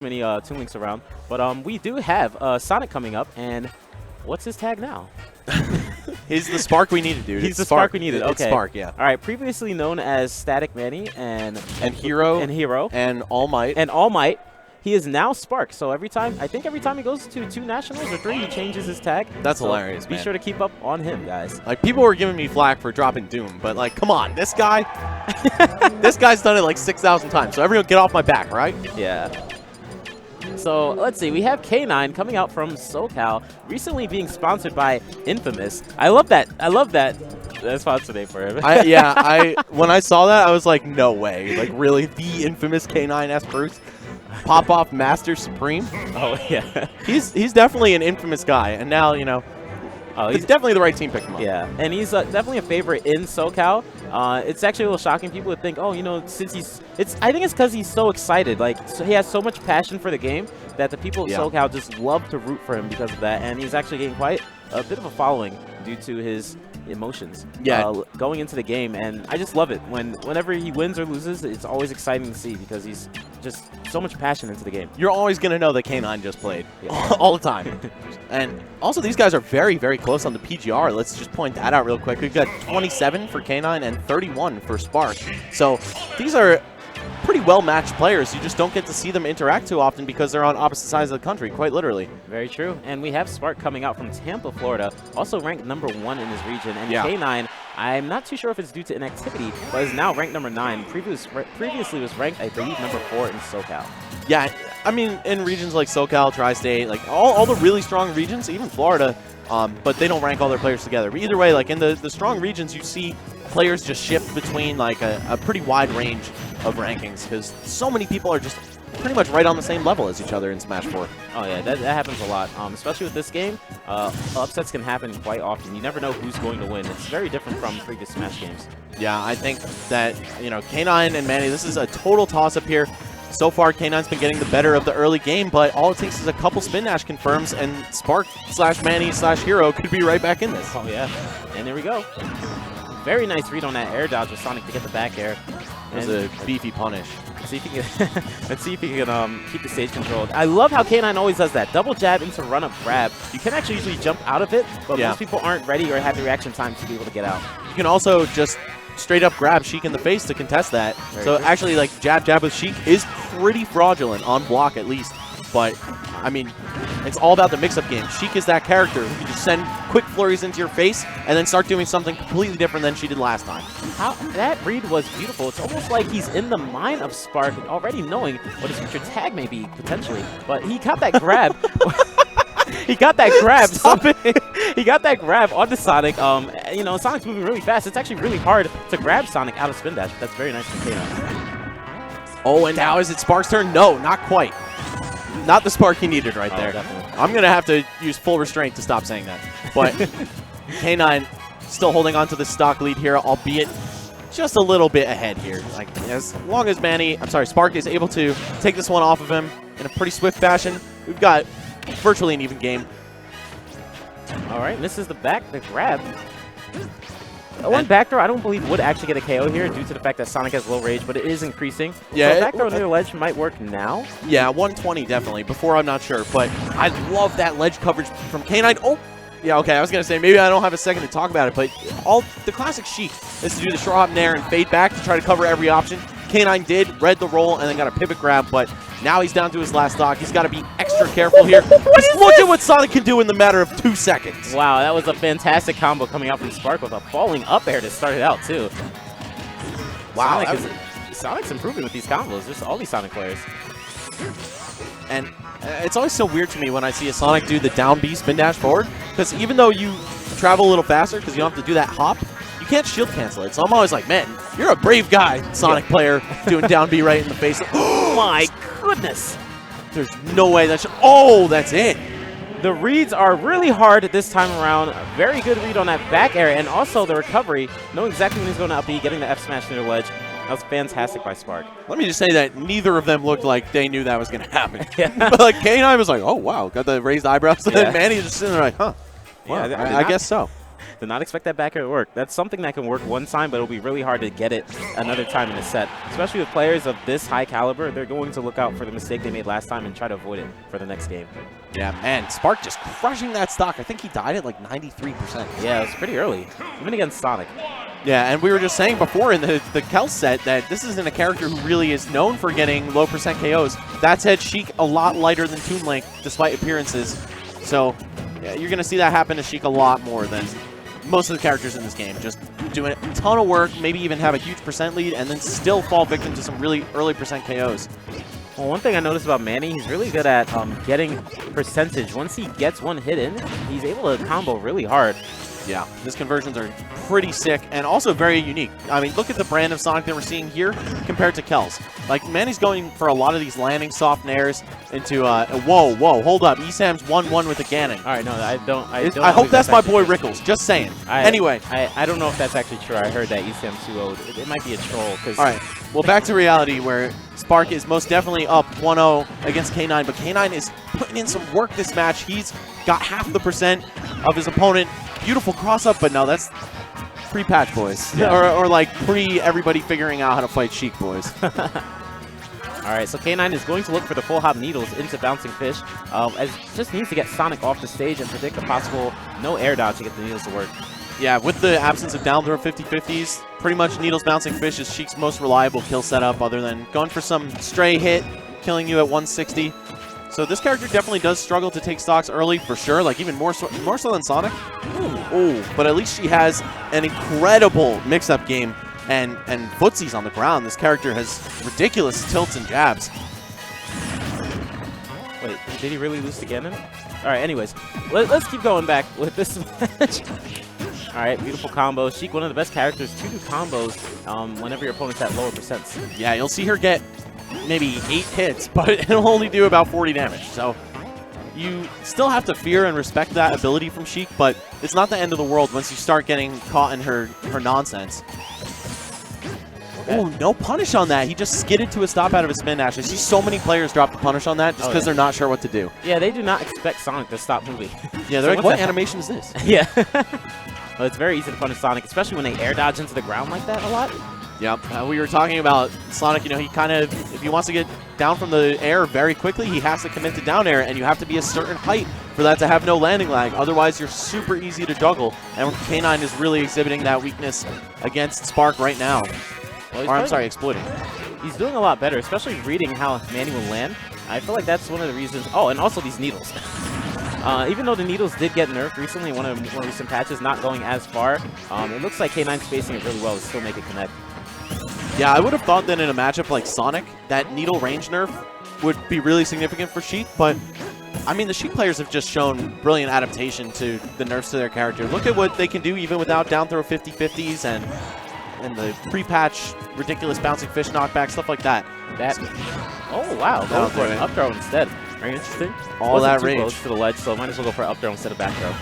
many Toon Links around. But we do have Sonic coming up, and what's his tag now? He's the spark we needed, dude. He's the spark we needed. Okay. It's Spark, yeah. All right. Previously known as Static Manny and Hero and All Might. And All Might. He is now Spark. So every time he goes to 2 nationals or 3, he changes his tag. That's so hilarious, man. Be sure to keep up on him, guys. Like, people were giving me flack for dropping Doom, but like, come on, this guy, this guy's done it like 6,000 times. So everyone get off my back, right? Yeah. So let's see, we have K9 coming out from SoCal, recently being sponsored by Infamous. I love that. That's sponsor name for him. When I saw that, I was like, no way. Like, really, the infamous K9sbruce, pop-off Master Supreme. Oh yeah, he's definitely an infamous guy, and now he's definitely the right team picked him up. Yeah, and he's definitely a favorite in SoCal. It's actually a little shocking. People would think, oh, since I think it's because he's so excited. Like, so he has so much passion for the game that the people of SoCal just love to root for him because of that. And he's actually getting quite a bit of a following due to his emotions going into the game. And I just love it. Whenever he wins or loses, it's always exciting to see because he's just so much passion into the game. You're always going to know that K9 just played all the time. And also, these guys are very, very close on the PGR. Let's just point that out real quick. We've got 27 for K9 and 31 for Spark. So these are pretty well-matched players. You just don't get to see them interact too often because they're on opposite sides of the country, quite literally. Very true. And we have Spark coming out from Tampa, Florida, also ranked #1 in his region. And K9, I'm not too sure if it's due to inactivity, but is now ranked #9. Previously was ranked, I believe, #4 in SoCal. Yeah, I mean, in regions like SoCal, Tri-State, like all the really strong regions, even Florida, but they don't rank all their players together. But either way, like in the strong regions, you see players just shift between like a pretty wide range of rankings because so many people are just pretty much right on the same level as each other in Smash 4. Oh yeah, that happens a lot, especially with this game. Upsets can happen quite often. You never know who's going to win. It's very different from previous Smash games. Yeah, I think that, K9 and Manny, this is a total toss-up here. So far, K9's been getting the better of the early game, but all it takes is a couple spin dash confirms, and Spark/Manny/Hero could be right back in this. Oh yeah, and there we go. Very nice read on that air dodge with Sonic to get the back air. It was a beefy punish. Let's see if he can keep the stage controlled. I love how K9 always does that. Double jab into run-up grab. You can actually usually jump out of it, but most people aren't ready or have the reaction time to be able to get out. You can also just straight up grab Sheik in the face to contest that. Actually, like, jab with Sheik is pretty fraudulent on block at least. But, I mean, it's all about the mix-up game. Sheik is that character who can just send quick flurries into your face and then start doing something completely different than she did last time. That read was beautiful. It's almost like he's in the mind of Spark, already knowing what his future tag may be, potentially. But he got that grab. He got that grab. He got that grab on the Sonic. Sonic's moving really fast. It's actually really hard to grab Sonic out of spin dash. That's very nice from K9. Oh, and now is it Spark's turn? No, not quite. Not the spark he needed right there. Definitely. I'm going to have to use full restraint to stop saying that. But K9 still holding on to the stock lead here, albeit just a little bit ahead here. Like, as long as Spark is able to take this one off of him in a pretty swift fashion, we've got virtually an even game. All right, this is the grab. One back throw I don't believe would actually get a KO here due to the fact that Sonic has low rage, but it is increasing. Yeah, so back throw near the ledge might work now. Yeah, 120 definitely. Before, I'm not sure, but I love that ledge coverage from K9. Oh, yeah, okay, I was going to say, maybe I don't have a second to talk about it, but the classic Sheik is to do the straw hop nair and fade back to try to cover every option. K9 did, read the roll, and then got a pivot grab, but now he's down to his last stock. He's got to be extra careful here. Look at what Sonic can do in the matter of 2 seconds. Wow, that was a fantastic combo coming out from Spark with a falling up air to start it out, too. Wow, Sonic's improving with these combos. Just all these Sonic players. And it's always so weird to me when I see a Sonic do the down B spin dash forward, because even though you travel a little faster because you don't have to do that hop, you can't shield cancel it. So I'm always like, man, you're a brave guy, Sonic player, doing down B right in the face. Oh my goodness. There's no way that should. Oh, that's it. The reads are really hard this time around. A very good read on that back air, and also the recovery. Knowing exactly when he's going to up B, getting the F smash near the ledge. That was fantastic by Spark. Let me just say that neither of them looked like they knew that was going to happen. But like K9 was like, oh wow, got the raised eyebrows. And then Manny just sitting there like, huh. Well, I guess so. Did not expect that back air to work. That's something that can work one time, but it'll be really hard to get it another time in a set. Especially with players of this high caliber, they're going to look out for the mistake they made last time and try to avoid it for the next game. Yeah, man, Spark just crushing that stock. I think he died at like 93%. Yeah, it was pretty early, even against Sonic. Yeah, and we were just saying before in the Kel set that this isn't a character who really is known for getting low percent KOs. That said, Sheik a lot lighter than Toon Link, despite appearances. So yeah, you're going to see that happen to Sheik a lot more than most of the characters in this game. Just doing a ton of work, maybe even have a huge percent lead, and then still fall victim to some really early percent KOs. Well, one thing I noticed about Manny, he's really good at getting percentage. Once he gets one hit in, he's able to combo really hard. Yeah, his conversions are pretty sick and also very unique. I mean, look at the brand of Sonic that we're seeing here compared to Kel's. Like, Manny's going for a lot of these landing soft nairs into, whoa, hold up. Esam's 1-1 with the Ganon. All right, no, I don't I hope that's my boy Rickles, just saying. Anyway. I don't know if that's actually true. I heard that Esam 2-0'd. It might be a troll. All right, well, back to reality where Spark is most definitely up 1-0 against K9, but K9 is putting in some work this match. He's got half the percent of his opponent. Beautiful cross-up, but no, that's pre-patch, boys. Yeah. Or like pre-everybody figuring out how to fight Sheik, boys. All right, so K9 is going to look for the full hop needles into Bouncing Fish. As just needs to get Sonic off the stage and predict a possible no air dodge to get the needles to work. Yeah, with the absence of down throw 50-50s, pretty much Needles Bouncing Fish is Sheik's most reliable kill setup other than going for some stray hit, killing you at 160. So this character definitely does struggle to take stocks early for sure, like even more so than Sonic. Ooh, but at least she has an incredible mix-up game and footsies on the ground. This character has ridiculous tilts and jabs. Wait, did he really lose to Ganon? All right, anyways, let's keep going back with this match. All right, beautiful combo. Sheik, one of the best characters to do combos whenever your opponent's at lower percents. Yeah, you'll see her get maybe 8 hits, but it'll only do about 40 damage. So you still have to fear and respect that ability from Sheik, but it's not the end of the world once you start getting caught in her nonsense. Okay. Oh, no punish on that. He just skidded to a stop out of a spin dash. I see so many players drop the punish on that just because they're not sure what to do. Yeah, they do not expect Sonic to stop moving. Yeah, they're like, what animation is this? Yeah. Well, it's very easy to punish Sonic, especially when they air dodge into the ground like that a lot. Yep, we were talking about Sonic, he kind of, if he wants to get down from the air very quickly, he has to commit to down air, and you have to be a certain height for that to have no landing lag. Otherwise, you're super easy to juggle, and K9 is really exhibiting that weakness against Spark right now. Well, or, I'm sorry, exploiting. He's doing a lot better, especially reading how Manny will land. I feel like that's one of the reasons. Oh, and also these needles. Even though the needles did get nerfed recently, one of recent patches, not going as far, it looks like K9's spacing it really well to still make it connect. Yeah, I would have thought that in a matchup like Sonic, that needle range nerf would be really significant for Sheik, but I mean, the Sheik players have just shown brilliant adaptation to the nerfs to their character. Look at what they can do even without down throw 50-50s and the pre-patch ridiculous bouncing fish knockback, stuff like that. Oh, wow. Go for an up throw instead. Very interesting. All that range. Close to the ledge, so might as well go for up throw instead of back throw.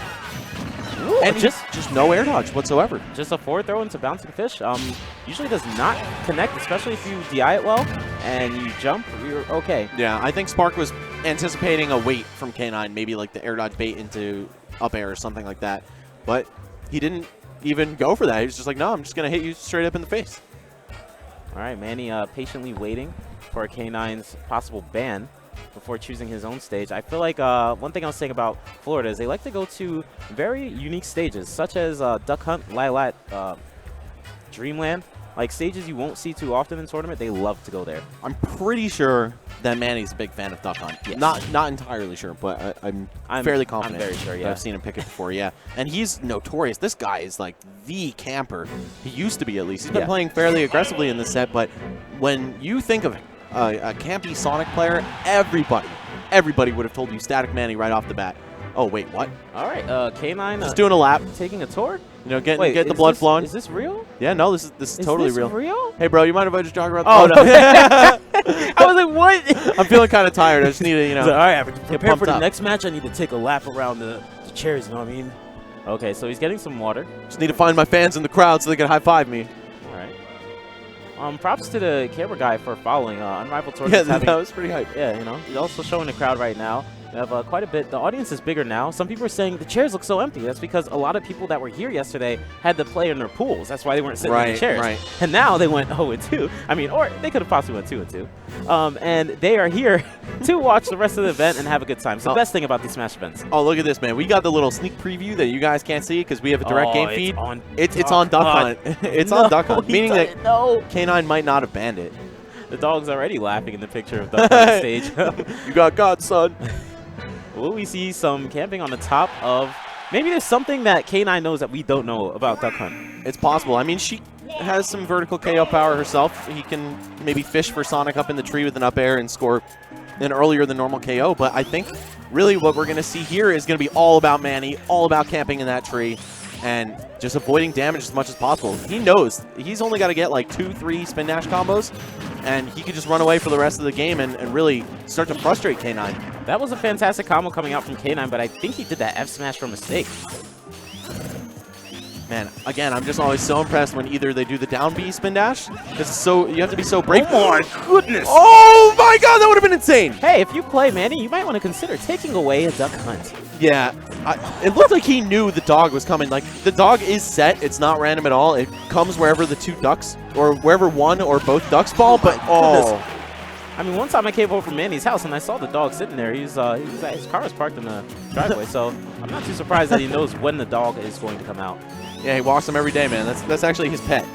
Ooh, and just no air dodge whatsoever. Just a forward throw into bouncing fish. Usually does not connect, especially if you DI it well and you jump, you're okay. Yeah, I think Spark was anticipating a wait from K9, maybe like the air dodge bait into up air or something like that. But he didn't even go for that. He was just like, no, I'm just going to hit you straight up in the face. All right, Manny patiently waiting for K9's possible ban before choosing his own stage. I feel like one thing I was saying about Florida is they like to go to very unique stages, such as Duck Hunt, Lilat, Dreamland. Like stages you won't see too often in tournament, they love to go there. I'm pretty sure that Manny's a big fan of Duck Hunt. Yes. Not entirely sure, but I'm fairly confident. I'm very sure, yeah. I've seen him pick it before, yeah. And he's notorious. This guy is like the camper. He used to be, at least. He's been playing fairly aggressively in this set, but when you think of a campy Sonic player, everybody would have told you Static Manny right off the bat. Oh, wait, what? All right, K9 just doing a lap. Taking a tour? You know, getting the blood flowing. Is this real? Yeah, no, this is totally real. Real? Hey, bro, you mind if I just jog around? Oh, no. I was like, what? I'm feeling kind of tired. I just need to, you know. So, all right, prepare for the next match. I need to take a lap around the chairs, you know what I mean? Okay, so he's getting some water. Just need to find my fans in the crowd so they can high-five me. All right. Props to the camera guy for following. Unrivaled Tournament. Yeah, that was pretty hype. Yeah, you know, he's also showing the crowd right now. We have quite a bit. The audience is bigger now. Some people are saying the chairs look so empty. That's because a lot of people that were here yesterday had to play in their pools. That's why they weren't sitting in the chairs. Right. And now they went 0-2. I mean, or they could have possibly went 2-2. And they are here to watch the rest of the event and have a good time. It's the best thing about these Smash events. Oh, look at this, man. We got the little sneak preview that you guys can't see because we have a direct game feed. It's on Duck Hunt. It's on Duck Hunt, meaning that K9 might not have banned it. The dog's already laughing in the picture of Duck Hunt stage. You got God, son. Will we see some camping on the top of... Maybe there's something that K9 knows that we don't know about Duck Hunt. It's possible. I mean, she has some vertical KO power herself. He can maybe fish for Sonic up in the tree with an up air and score an earlier than normal KO. But I think really what we're going to see here is going to be all about Manny, all about camping in that tree, and just avoiding damage as much as possible. He knows he's only got to get like 2-3 spin dash combos, and he could just run away for the rest of the game and really start to frustrate K9. That was a fantastic combo coming out from K9, but I think he did that F smash for mistake. Man, again, I'm just always so impressed when either they do the down B spin dash, because you have to be so brave. Oh my goodness! Oh my god, that would have been insane! Hey, if you play Manny, you might want to consider taking away a Duck Hunt. Yeah, it looked like he knew the dog was coming. Like, the dog is set. It's not random at all. It comes wherever the two ducks, or wherever one or both ducks fall, but oh. I mean, one time I came over from Manny's house and I saw the dog sitting there. His car was parked in the driveway, so I'm not too surprised that he knows when the dog is going to come out. Yeah, he walks him every day, man. That's actually his pet.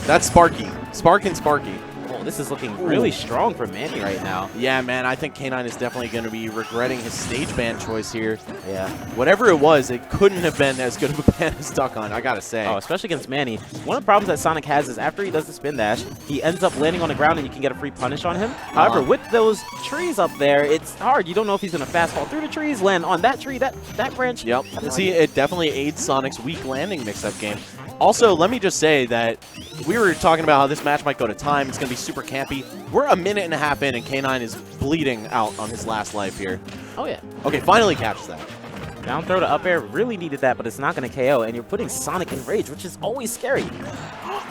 That's Sparky. Spark and Sparky. Oh, this is looking really strong for Manny right now. Yeah, man, I think K9 is definitely going to be regretting his stage ban choice here. Yeah. Whatever it was, it couldn't have been as good of a ban as Duck Hunt, I got to say. Oh, especially against Manny. One of the problems that Sonic has is after he does the spin dash, he ends up landing on the ground and you can get a free punish on him. However, with those trees up there, it's hard. You don't know if he's going to fast fall through the trees, land on that tree, that branch. Yep. See, it definitely aids Sonic's weak landing mix-up game. Also, let me just say that we were talking about how this match might go to time. It's going to be super campy. We're a minute and a half in, and K9 is bleeding out on his last life here. Oh, yeah. Okay, finally catches that. Down throw to up air. Really needed that, but it's not going to KO, and you're putting Sonic in rage, which is always scary.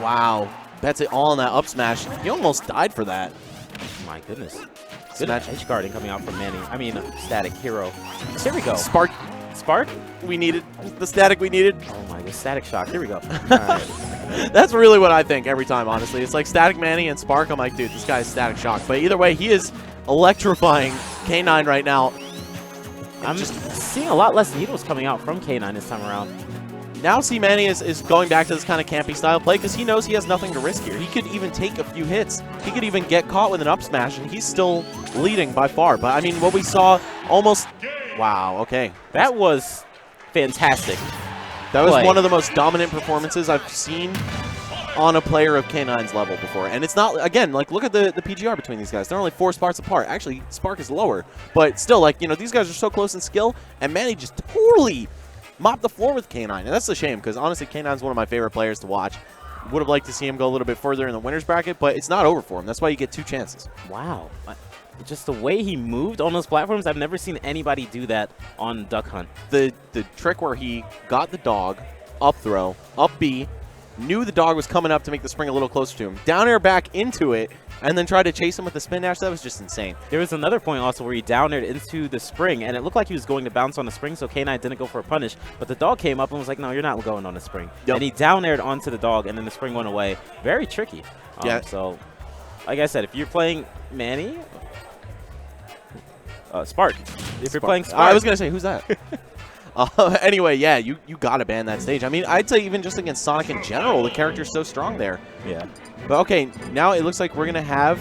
Wow. Bets it all on that up smash. He almost died for that. My goodness. Good edge guarding coming out from Manny. I mean, Static Hero. Here we go. Spark. Spark? We needed. The static we needed. Oh my god, Static Shock. Here we go. All right. That's really what I think every time, honestly. It's like Static Manny and Spark. I'm like, dude, this guy's Static Shock. But either way, he is electrifying K9 right now. I'm just seeing a lot less needles coming out from K9 this time around. Now see Manny is going back to this kind of campy style play because he knows he has nothing to risk here. He could even take a few hits. He could even get caught with an up smash, and he's still leading by far. But, I mean, what we saw almost... Wow, okay. That was fantastic. That was one of the most dominant performances I've seen on a player of K9's level before. And it's not, again, like, look at the PGR between these guys. They're only 4 sparks apart. Actually, Spark is lower. But still, like, you know, these guys are so close in skill, and Manny just totally mopped the floor with K9. And that's a shame, because honestly, K9's one of my favorite players to watch. Would have liked to see him go a little bit further in the winner's bracket, but it's not over for him. That's why you get 2 chances. Wow. Just the way he moved on those platforms, I've never seen anybody do that on Duck Hunt. The trick where he got the dog, up throw, up B, knew the dog was coming up to make the spring a little closer to him, down air back into it, and then tried to chase him with the spin dash. That was just insane. There was another point also where he down aired into the spring, and it looked like he was going to bounce on the spring, so K9 didn't go for a punish, but the dog came up and was like, no, you're not going on the spring. Yep. And he down aired onto the dog, and then the spring went away. Very tricky. Yeah. So, like I said, if you're playing Manny... Spark. If you're playing Spark. I was going to say, who's that? Anyway, yeah, you got to ban that stage. I mean, I'd say even just against Sonic in general, the character's so strong there. Yeah. But okay, now it looks like we're going to have